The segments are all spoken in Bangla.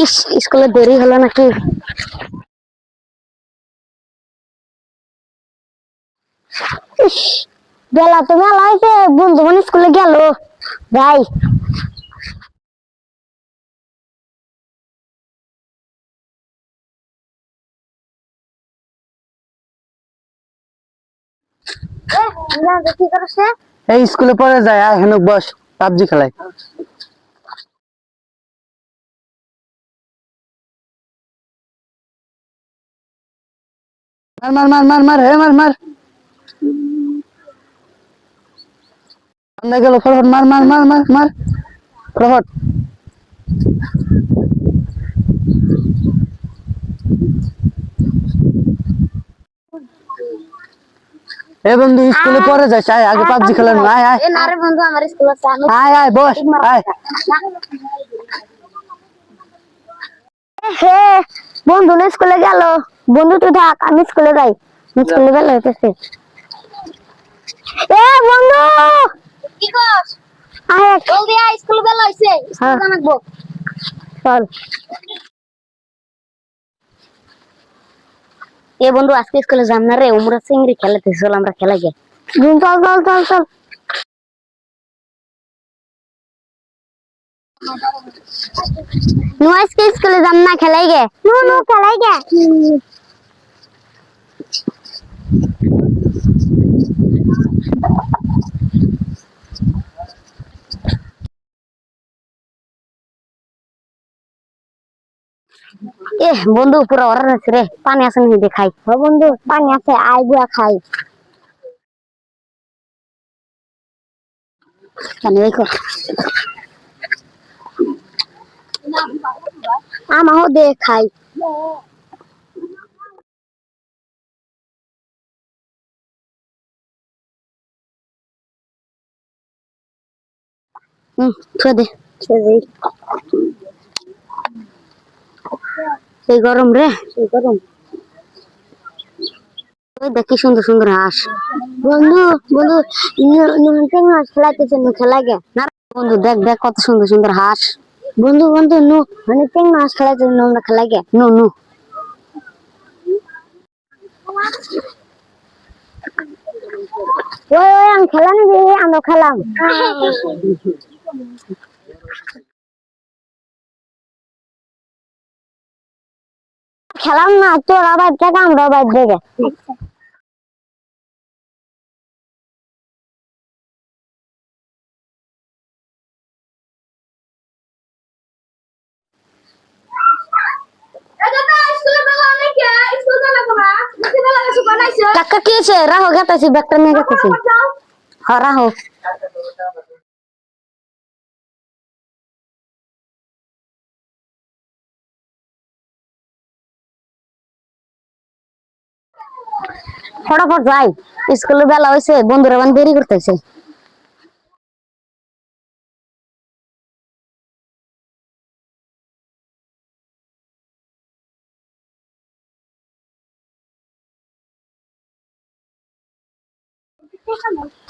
ইস, স্কুলে দেরি হলো নাকি? ইস, বেলা তো মেলা হয়েছে, বন্ধু বোন স্কুলে গেল। যাই। কি করছে? এই স্কুলে পড়ে যায়, আয় হেনুক বস, পাবজি খেলায়। মার মার মার মার মার হে মার মার। আমরা গেল ফরহট, মার মার মার মার মার ফরহট। এ বন্ধু স্কুলে পড়ে যাস, আয় আগে পাবজি খেলানো, আয় আয়। না রে বন্ধু, আমার স্কুল আছে। আয় আয় বস, আয়। হে, বন্ধু না স্কুলে গেল। বন্ধু তুই থাক, আমি স্কুলে যাই। স্কুলে বেলা হইতেছে। এ বন্ধু, কি করছ? আয় জলদি আয়, স্কুলে বেলা হইছে। স্কুলে জানাবো। চল। এ বন্ধু, আজকে স্কুলে যাম না রে, উমরা চিংড়ি খেলাতে। চল আমরা খেলা গে। চল চল চল চল। নো আজকে স্কুলে যাম না, খেলাই গে। নো নো খেলাই গে। এ বন্ধু, পুরো অরান আছে রে। পানি আছে নাকি দেখাই? ও বন্ধু, পানি আছে, আই গুয়া খাই। কেন দেখো, আমাও দে খাই। ছুঁয়ে দে, ছুঁয়ে দে। সেই গরম রে, সেই গরম। ওই দেখ কি সুন্দর সুন্দর হাঁস। বন্ধু বন্ধু, মাছ খেলাইতেছে, নু খেলা গে না? বন্ধু দেখ দেখ কত সুন্দর সুন্দর হাঁস। বন্ধু বন্ধু, নু মানে টেং মাছ খেলাইতেছে, নু আমরা খেলা গে। নু নু। ওই ওই, আমি খেলা নিবি, আমরা খেলাম। খেলাম না, তোর আবার থেকে আমরা আবার দেখে। কাকা কি আছে? রাহো, গেতাছি, ব্যাগটা নিয়ে গেতাছি। হ্যাঁ রাহো। ফটাফট যাই, স্কুলে বেলা হয়েছে, বন্ধুরা মানে দেরি করতেছে।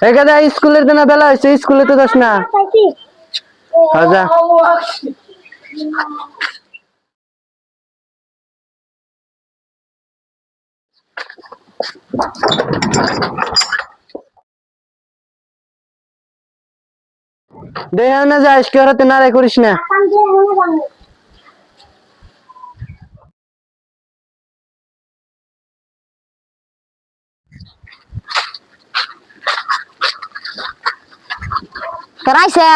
এখানে স্কুলের দিনে বেলা হয়েছে, স্কুলে তো যাস না। যা। দেখে না যাস, কেউ হাতে নাড়াই করিস না। রাইছে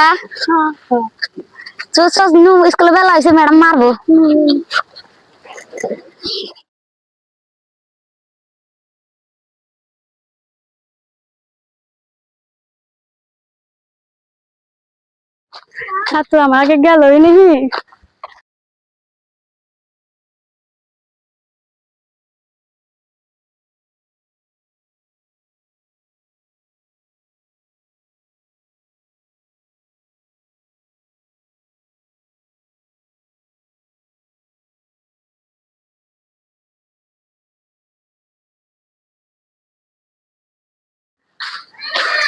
স্কুলে বেলা হয়েছে, ম্যাডাম মারবো। ছাত্র আমাকে গেলই নাকি?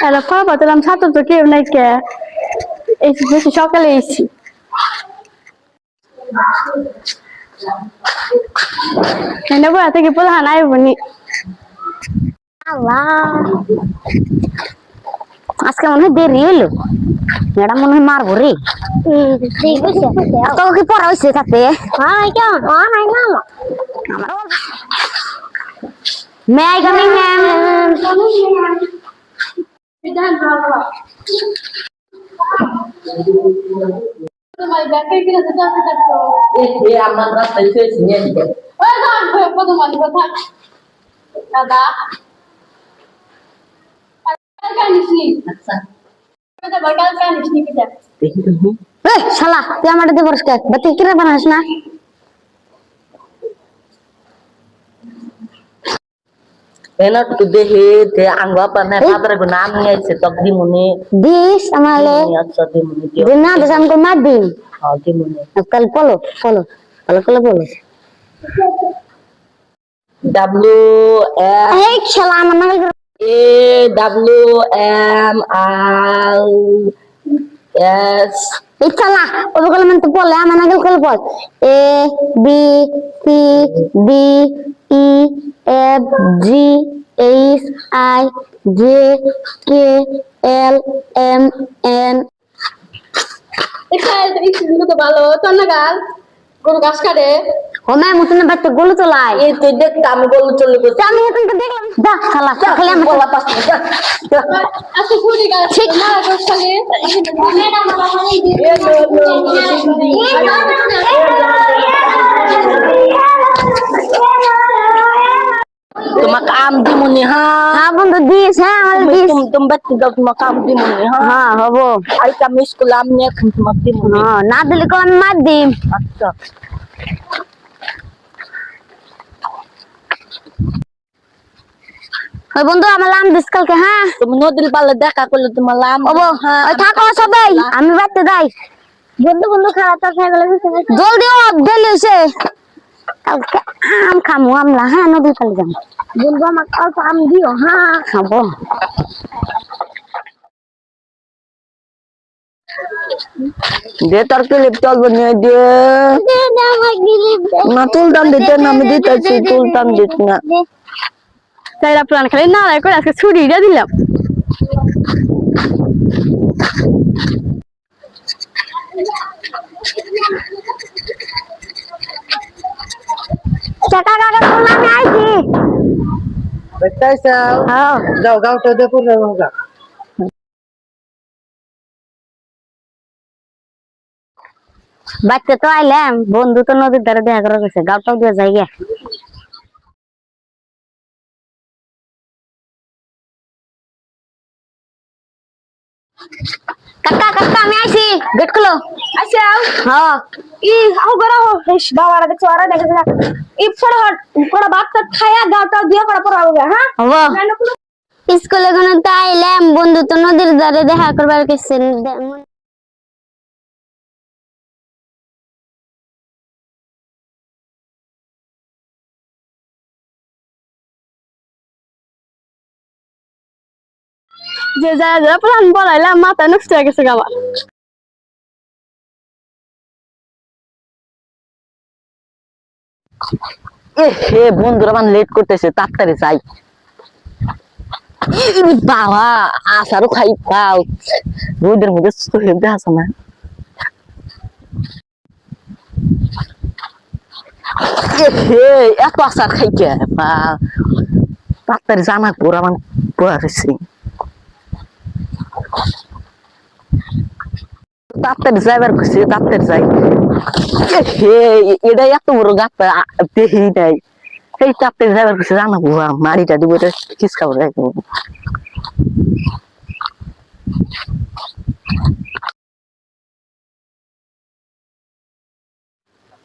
এরা পড়া পাতলাম, ছাত্র তো কেউ নাই কে। এই বেশি সকালে এসেছি। এনে বড় থেকে পোলা নাই বনি আল্লাহ আজকে মনে হয় দেরি হইলো ম্যাডাম মনে হয় মারবো রে ঠিক আছে তোকে কি পড়া হয়েছে তাতে হ্যাঁ কেমন নাই না মে আই কামিং ম্যাম তোমার ব্যাংকে কি আছে জানতে চাচ্ছো আমার রাস্তায় শুয়েছি নিয়ে দিতে ওই যান কত মানি কথা দাদা কাল কানিস নি আচ্ছা দাদা কাল কানিস নি কিটা দেখি তুমি এই শালা তুই আমার দিয়ে পরিষ্কার বাতি কিরে বানাস না এনা তো দেখি তে আঙ্গা পানা পাবরে গো নাম নিয়ে আইছে তক দি মনে দিস আমালে আচ্ছা দি মনে দিও দিনা দেশ আমাকে মার দিন হ্যাঁ দি মনে কাল পলো পলো পলো পলো পলো W এই শালা আমার নাম A W M I S এই শালা ওই বলে মানে তো পলে আমার নাম call Paul A B C D E F G H I J K L M N এখানে এই সুন্দর তো ভালো তোর না গাল কোন গাছ কাটে ও ম্যাম মুতনে বাচ্চা গোল চলাই এই তুই দেখ আমি বল চলে গেছি আমি এখানকে দেখলাম যা শালা খালি আমার বলা পাস আচ্ছা ফুটি গাছ না গাছ খালি ম্যাডাম তোমাকে আম দি মনে হ্যাঁ হ্যাঁ বন্ধু দিস হ্যাঁ আমার দিস तुम बच्चे दाও তোমাকে আম দি মনে হ্যাঁ হ্যাঁ হবো আই কাম স্কুল আম নিয়ে এখন তোমাকে দি মনে হ্যাঁ না দিলে কো আমি মার দিম আচ্ছা ওই বন্ধু আমার লাম দিস কালকে হ্যাঁ তুমি নদীর পালে দেখা করলে তোমার আম হবো ওই থাকো সবাই আমি বাড়তে যাই বন্ধু বন্ধু খাওয়া তো খাই গেলে জলদি ও দেরি হইছে কালকে আম খামু আমলা হ্যাঁ নদী পালে যাম বন্ধু আমার কালকে আম দিও হ্যাঁ খাবো দে তোর ক্লিপ চলবে নিয়ে দে না তুলতাম দিতে না আমি দিতেছি তুলতাম দিত না তাইরা প্ল্যান খালি না করে আজকে ছুটি দিয়ে দিলাম চাকা কাকা তোলা আমি আইছি বেটাইছা হ্যাঁ যাও গাওটা দে পুরো হোগা বাচ্চা তো আইলাম বন্ধু তো নদীর ধারে দেখা করা গেছে গাঁটাও দিয়ে যাই গে কাকা কাকা আমি আইছি গেট খুলো আচ্ছা হ্যাঁ ই আও গরা হো হেস বাবারা দেখছো আরে দেখে ই ফড় হট কোড়া ভাত খায়া গাটা দিয়ে করা পড়া হবে হ্যাঁ হবো স্কুলে কোনো তো আইলাম বন্ধু তো নদীর ধারে দেখা করবার গেছে যে যারা যারা প্ল্যান বলাইলাম মাথা নষ্ট হয়ে গেছে আমার এ হে বন্ধুরা মান লেট করতেছে তাড়াতাড়ি যাই বাবা আসারও খাই পাও রোদের মধ্যে হেঁটে আসে না এ হে এত আসার খাই কে বা তাড়াতাড়ি জানা পোড়া মান পোড়া রয়েছে তাড়াতাড়ি যাইবার খুশি তাড়াতাড়ি যাই হে এটা এত বড় গাছটা দেখি নাই এই তাড়াতাড়ি যাইবার খুশি জানাবো মারিটা দিব এটা খিসকাবো রাখবো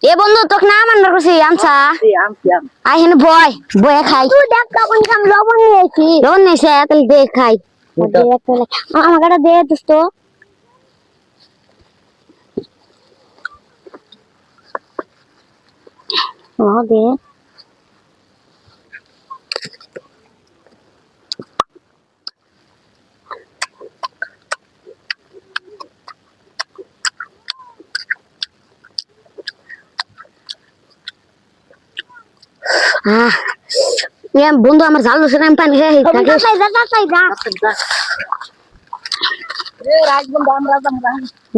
এ বন্ধু তোকে না মানবার করছি আমসা আই হেন বয় বয়ে খাই তুই দেখ কখন খাম লবণ নিয়েছি লবণ নিয়েছে তাহলে দে খাই আমার কাটা দে দোস্ত দে বন্ধু আমার জাল ধরছে আমি পানি খেয়ে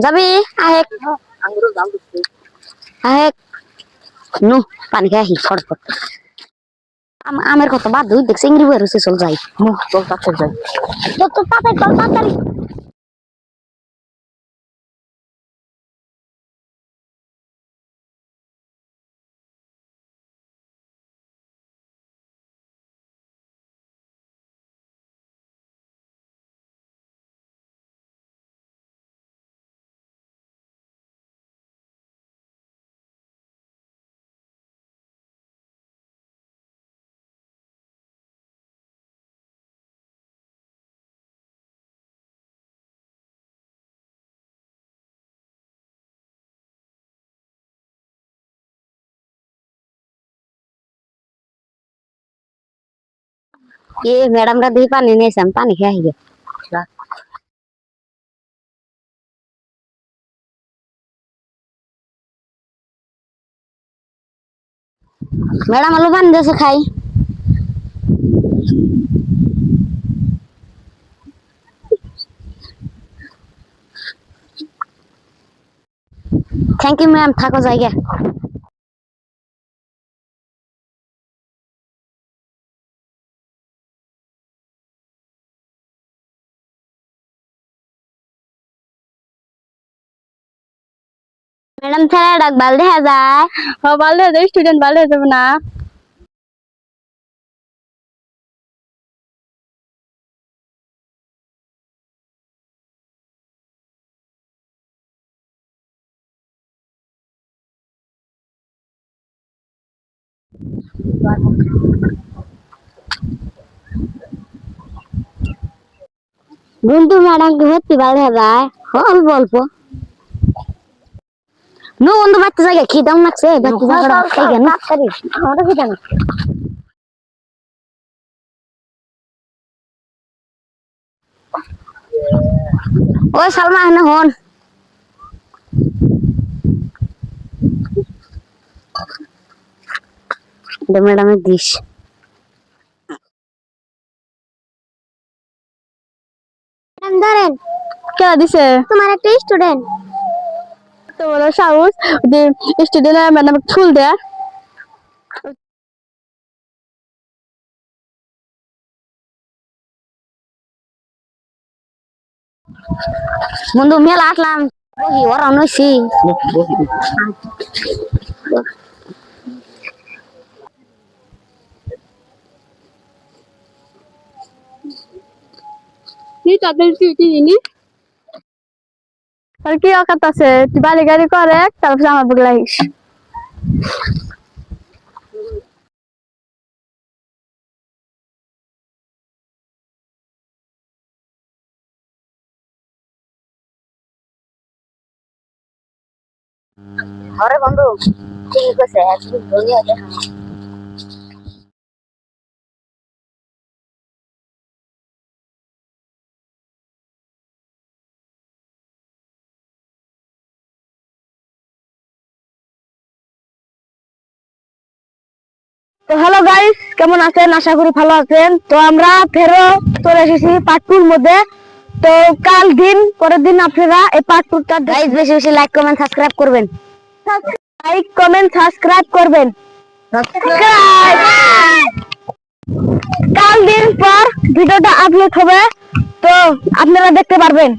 যাবি আহেক আহেক নু পানি খেয়ে আসি ফটফট আমের কত বাদ দুই দেখছি ইংরি বই রয়েছে চল যাই চল তাড়াতাড়ি যাই তো তাড়াতাড়ি চল তাড়াতাড়ি मैडम दी पानी नहीं सम पानी क्या है मैडम आलू पानी दे से खाई थैंक यू मैम थाको जाएगा मैडम थोड़ा डग बाल दे जाए हाँ बाल दे स्टूडेंट बाल दे ना गुंटू मैडम के होती बाल दे जाए अल्प अल्प नो ಒಂದು ಮತ್ತೆ ಜಾಗ ಕಿದಂ ನಕ್ಸೆ ಬತ್ತಿ ಜಾಗ ಈಗ ನಾ ಸರಿ ಅವರ ಕಿದಂ ಓ ಸಲ್ಮಾ ಹನ ಹೋನ್ द मैडम दिस मैडम धरेन क्या दिसे तुम्हारा एक स्टूडेंट तो बोलो साउस दे स्टूडेंट है मैंने फुल दे ముందు మేల ఆటలాం పోయి వరనొసి নি তাদের কি নি আর কি অকাত আছে তুই বালি গাড়ি করে তারপর আমার বুক লাগিস আরে বন্ধু ঠিক আছে একটু ধনিয়া দে তো হ্যালো গাইস কেমন আছেন আশা করি ভালো আছেন তো আমরা ফেরো চলে এসেছি পার্ট 2 এর মধ্যে তো কাল দিন পরের দিন আপনারা এই পার্ট 2 টা গাইস বেশি বেশি লাইক কমেন্ট সাবস্ক্রাইব করবেন লাইক কমেন্ট সাবস্ক্রাইব করবেন কাল দিন পর ভিডিওটা আপলোড হবে তো আপনারা দেখতে পারবেন